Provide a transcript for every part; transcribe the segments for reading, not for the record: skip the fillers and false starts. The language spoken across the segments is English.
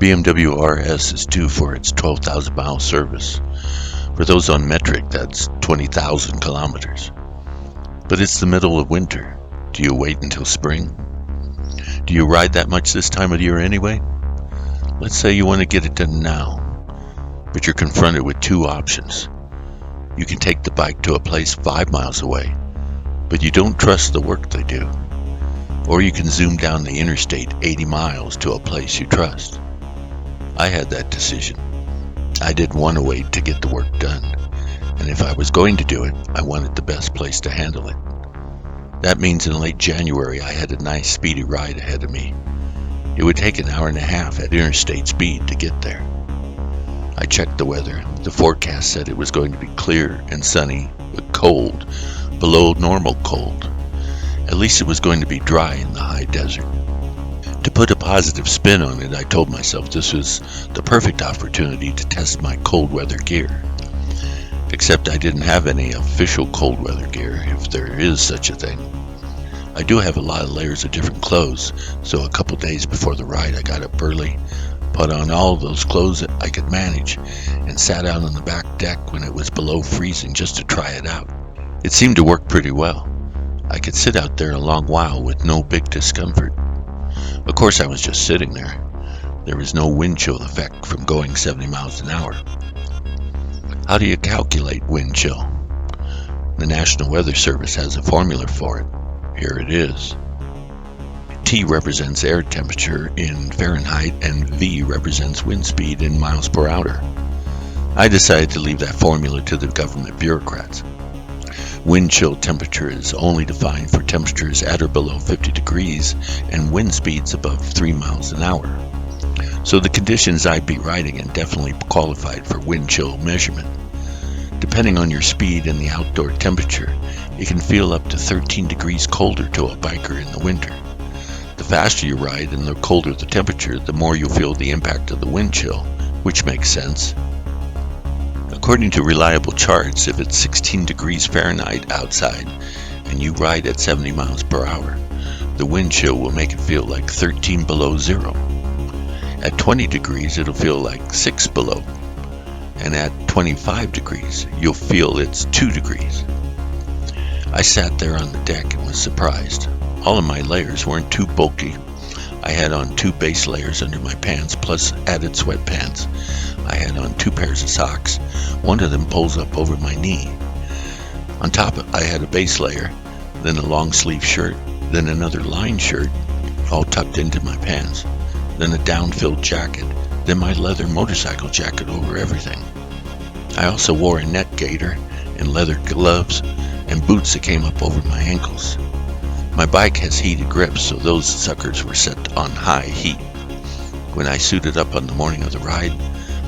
BMW RS is due for its 12,000 mile service. For those on metric, that's 20,000 kilometers. But it's the middle of winter. Do you wait until spring? Do you ride that much this time of year anyway? Let's say you want to get it done now, but you're confronted with two options. You can take the bike to a place 5 miles away, but you don't trust the work they do. Or you can zoom down the interstate 80 miles to a place you trust. I had that decision. I didn't want to wait to get the work done, and if I was going to do it, I wanted the best place to handle it. That means in late January I had a nice speedy ride ahead of me. It would take an hour and a half at interstate speed to get there. I checked the weather. The forecast said it was going to be clear and sunny, but cold, below normal cold. At least it was going to be dry in the high desert. To put a positive spin on it, I told myself this was the perfect opportunity to test my cold weather gear. Except I didn't have any official cold weather gear, if there is such a thing. I do have a lot of layers of different clothes, so a couple days before the ride I got up early, put on all those clothes that I could manage, and sat out on the back deck when it was below freezing just to try it out. It seemed to work pretty well. I could sit out there a long while with no big discomfort. Of course I was just sitting there. There was no wind chill effect from going 70 miles an hour. How do you calculate wind chill? The National Weather Service has a formula for it. Here it is. T represents air temperature in Fahrenheit and V represents wind speed in miles per hour. I decided to leave that formula to the government bureaucrats. Wind chill temperature is only defined for temperatures at or below 50 degrees and wind speeds above 3 miles an hour. So the conditions I'd be riding in definitely qualified for wind chill measurement. Depending on your speed and the outdoor temperature, it can feel up to 13 degrees colder to a biker in the winter. The faster you ride and the colder the temperature, the more you'll feel the impact of the wind chill, which makes sense. According to reliable charts, if it's 16 degrees Fahrenheit outside and you ride at 70 miles per hour, the wind chill will make it feel like 13 below zero. At 20 degrees, it'll feel like 6 below. And at 25 degrees, you'll feel it's 2 degrees. I sat there on the deck and was surprised. All of my layers weren't too bulky. I had on 2 base layers under my pants plus added sweatpants. I had on 2 pairs of socks. One of them pulls up over my knee. On top, I had a base layer, then a long sleeve shirt, then another lined shirt, all tucked into my pants, then a down-filled jacket, then my leather motorcycle jacket over everything. I also wore a net gaiter and leather gloves and boots that came up over my ankles. My bike has heated grips, so those suckers were set on high heat. When I suited up on the morning of the ride,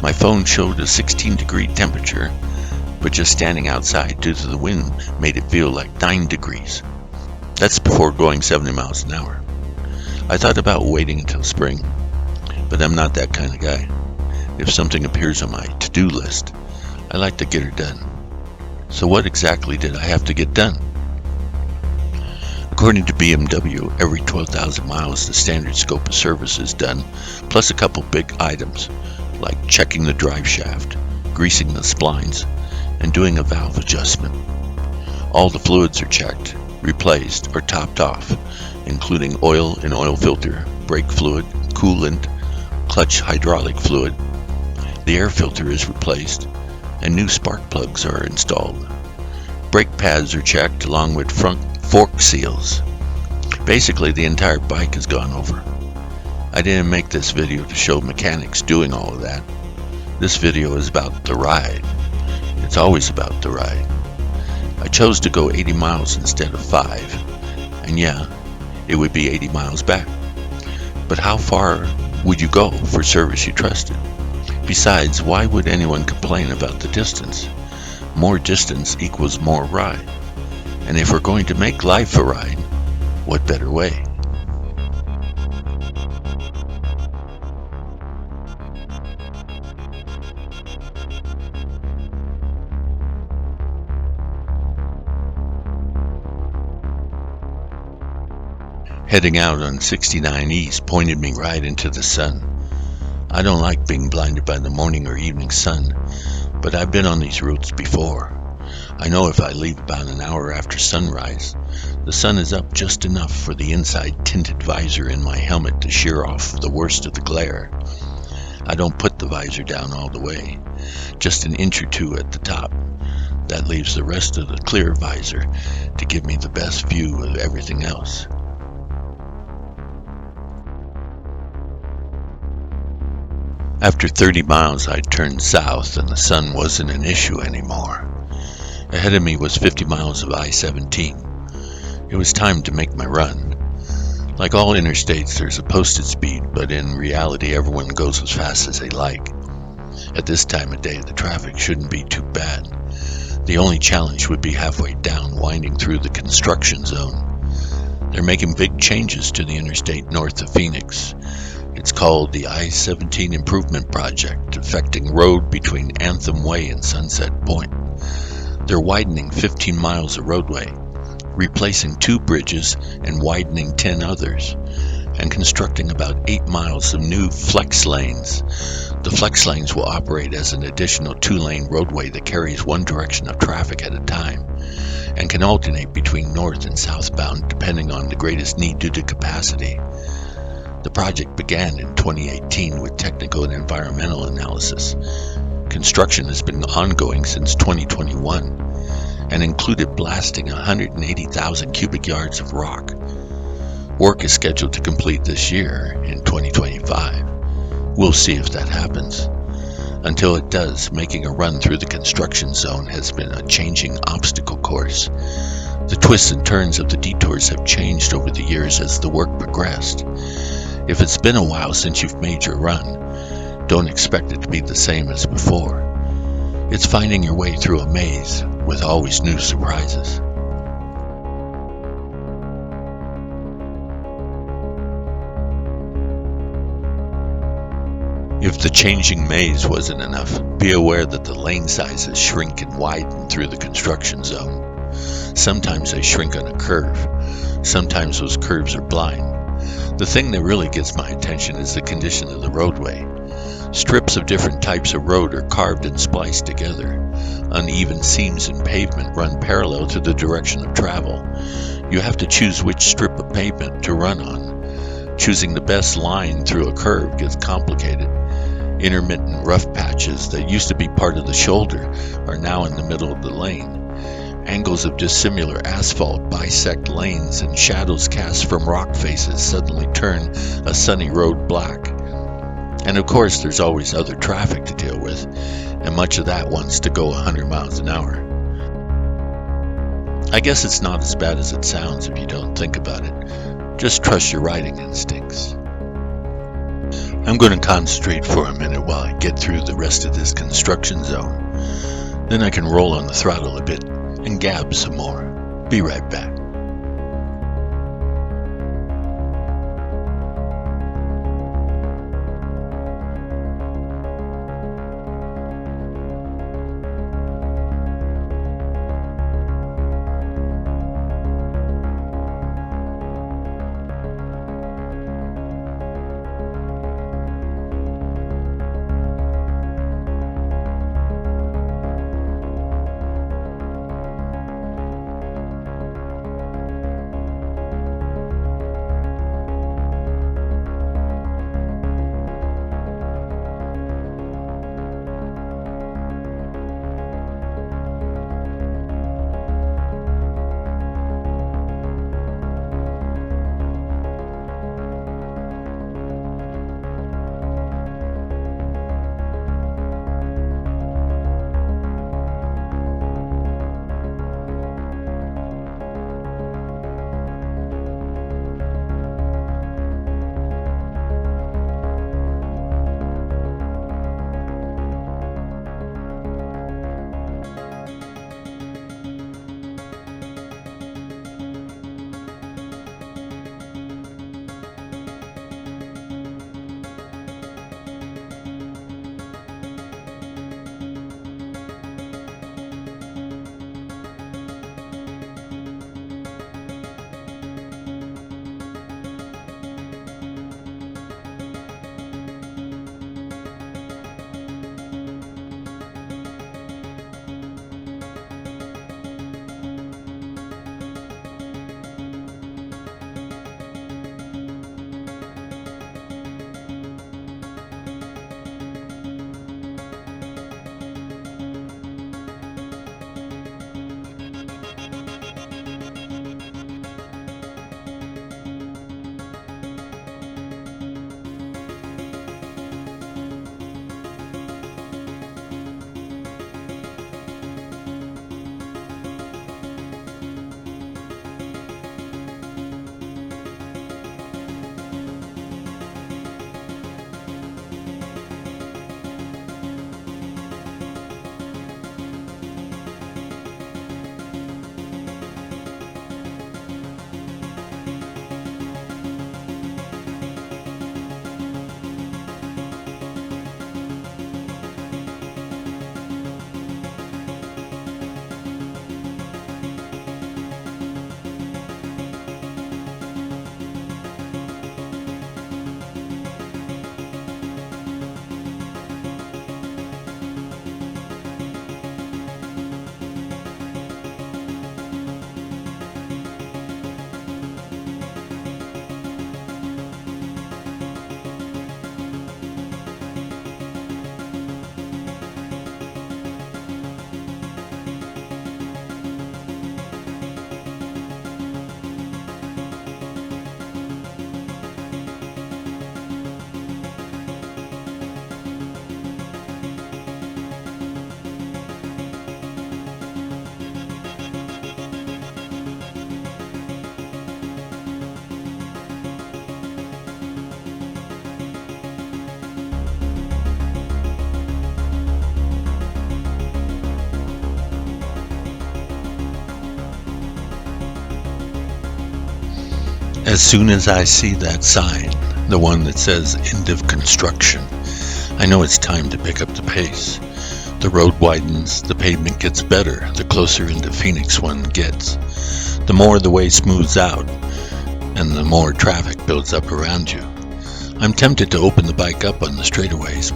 my phone showed a 16-degree temperature, but just standing outside due to the wind made it feel like 9 degrees. That's before going 70 miles an hour. I thought about waiting until spring, but I'm not that kind of guy. If something appears on my to-do list, I like to get it done. So what exactly did I have to get done? According to BMW, every 12,000 miles the standard scope of service is done, plus a couple big items, like checking the drive shaft, greasing the splines, and doing a valve adjustment. All the fluids are checked, replaced, or topped off, including oil and oil filter, brake fluid, coolant, clutch hydraulic fluid. The air filter is replaced, and new spark plugs are installed. Brake pads are checked along with front fork seals. Basically, the entire bike has gone over. I didn't make this video to show mechanics doing all of that. This video is about the ride. It's always about the ride. I chose to go 80 miles instead of 5, and yeah, it would be 80 miles back. But how far would you go for service you trusted? Besides, why would anyone complain about the distance? More distance equals more ride. And if we're going to make life a ride, what better way? Heading out on 69 East pointed me right into the sun. I don't like being blinded by the morning or evening sun, but I've been on these routes before. I know if I leave about an hour after sunrise, the sun is up just enough for the inside tinted visor in my helmet to shear off the worst of the glare. I don't put the visor down all the way, just an inch or two at the top. That leaves the rest of the clear visor to give me the best view of everything else. After 30 miles, I turned south and the sun wasn't an issue anymore. Ahead of me was 50 miles of I-17. It was time to make my run. Like all interstates, there's a posted speed, but in reality everyone goes as fast as they like. At this time of day, the traffic shouldn't be too bad. The only challenge would be halfway down, winding through the construction zone. They're making big changes to the interstate north of Phoenix. It's called the I-17 Improvement Project, affecting road between Anthem Way and Sunset Point. They're widening 15 miles of roadway, replacing 2 bridges and widening 10 others, and constructing about 8 miles of new flex lanes. The flex lanes will operate as an additional 2-lane roadway that carries one direction of traffic at a time, and can alternate between north and southbound depending on the greatest need due to capacity. The project began in 2018 with technical and environmental analysis. Construction has been ongoing since 2021 and included blasting 180,000 cubic yards of rock. Work is scheduled to complete this year in 2025. We'll see if that happens. Until it does, making a run through the construction zone has been a changing obstacle course. The twists and turns of the detours have changed over the years as the work progressed. If it's been a while since you've made your run, don't expect it to be the same as before. It's finding your way through a maze with always new surprises. If the changing maze wasn't enough, be aware that the lane sizes shrink and widen through the construction zone. Sometimes they shrink on a curve. Sometimes those curves are blind. The thing that really gets my attention is the condition of the roadway. Strips of different types of road are carved and spliced together. Uneven seams in pavement run parallel to the direction of travel. You have to choose which strip of pavement to run on. Choosing the best line through a curve gets complicated. Intermittent rough patches that used to be part of the shoulder are now in the middle of the lane. Angles of dissimilar asphalt bisect lanes, and shadows cast from rock faces suddenly turn a sunny road black. And of course, there's always other traffic to deal with, and much of that wants to go 100 miles an hour. I guess it's not as bad as it sounds if you don't think about it. Just trust your riding instincts. I'm going to concentrate for a minute while I get through the rest of this construction zone. Then I can roll on the throttle a bit and gab some more. Be right back. As soon as I see that sign, the one that says end of construction, I know it's time to pick up the pace. The road widens, the pavement gets better the closer into Phoenix one gets. The more the way smooths out, and the more traffic builds up around you. I'm tempted to open the bike up on the straightaways,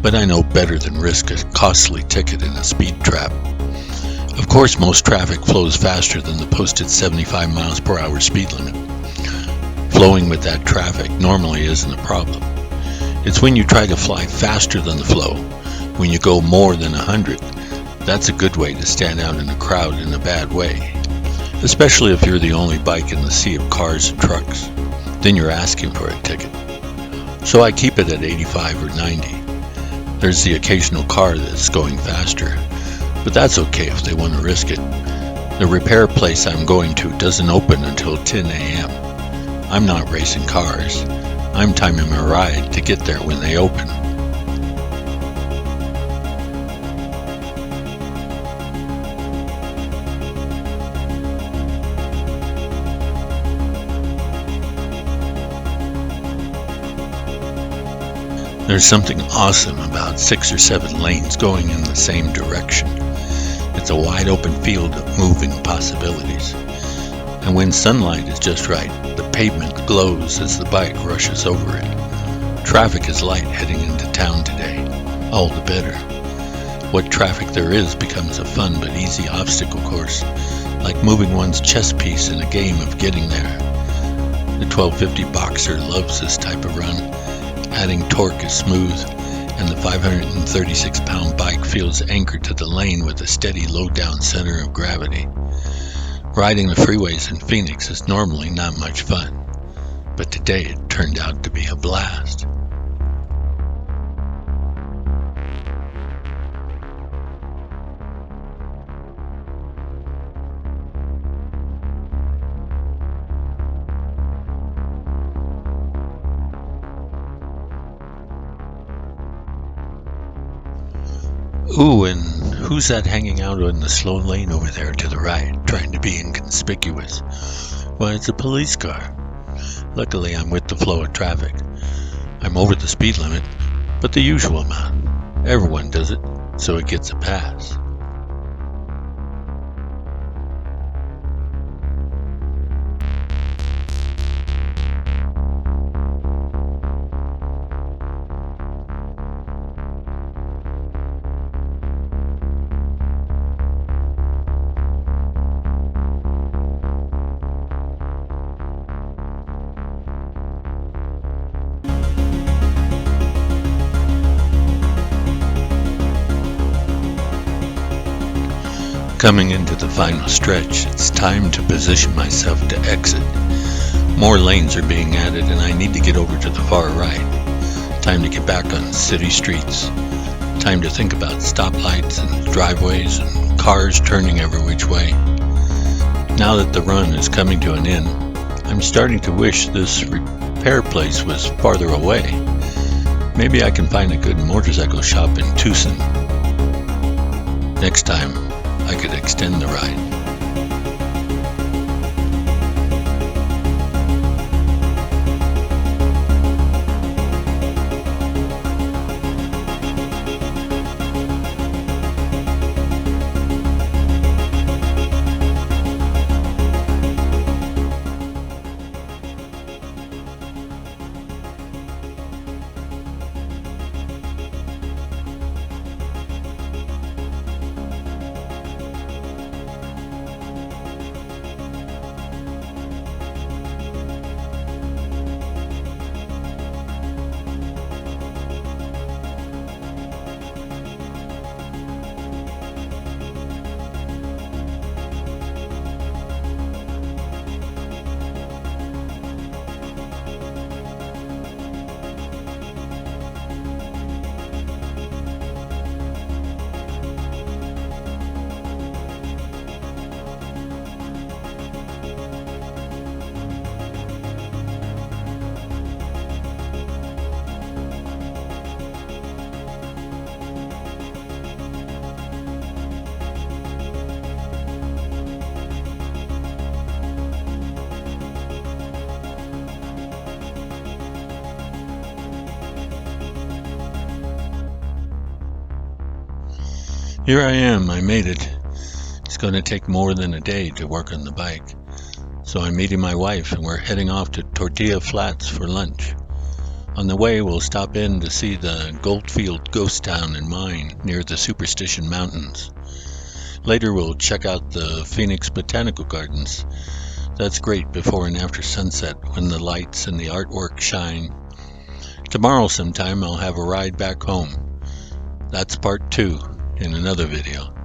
but I know better than risk a costly ticket in a speed trap. Of course, most traffic flows faster than the posted 75 miles per hour speed limit. Flowing with that traffic normally isn't a problem. It's when you try to fly faster than the flow, when you go more than 100, that's a good way to stand out in a crowd in a bad way. Especially if you're the only bike in the sea of cars and trucks. Then you're asking for a ticket. So I keep it at 85 or 90. There's the occasional car that's going faster, but that's okay if they want to risk it. The repair place I'm going to doesn't open until 10 a.m. I'm not racing cars. I'm timing my ride to get there when they open. There's something awesome about 6 or 7 lanes going in the same direction. It's a wide open field of moving possibilities. And when sunlight is just right, the pavement glows as the bike rushes over it. Traffic is light heading into town today. All the better. What traffic there is becomes a fun but easy obstacle course, like moving one's chess piece in a game of getting there. The 1250 Boxer loves this type of run. Adding torque is smooth, and the 536-pound bike feels anchored to the lane with a steady low-down center of gravity. Riding the freeways in Phoenix is normally not much fun, but today it turned out to be a blast. Ooh, and who's that hanging out in the slow lane over there to the right, trying to be inconspicuous? Why, it's a police car. Luckily, I'm with the flow of traffic. I'm over the speed limit, but the usual amount. Everyone does it, so it gets a pass. Coming into the final stretch, it's time to position myself to exit. More lanes are being added and I need to get over to the far right. Time to get back on city streets. Time to think about stoplights and driveways and cars turning every which way. Now that the run is coming to an end, I'm starting to wish this repair place was farther away. Maybe I can find a good motorcycle shop in Tucson. Next time, I could extend the ride. Here I am, I made it. It's going to take more than a day to work on the bike. So I'm meeting my wife and we're heading off to Tortilla Flats for lunch. On the way, we'll stop in to see the Goldfield ghost town and mine near the Superstition Mountains. Later, we'll check out the Phoenix Botanical Gardens. That's great before and after sunset when the lights and the artwork shine. Tomorrow sometime I'll have a ride back home. That's part 2 in another video.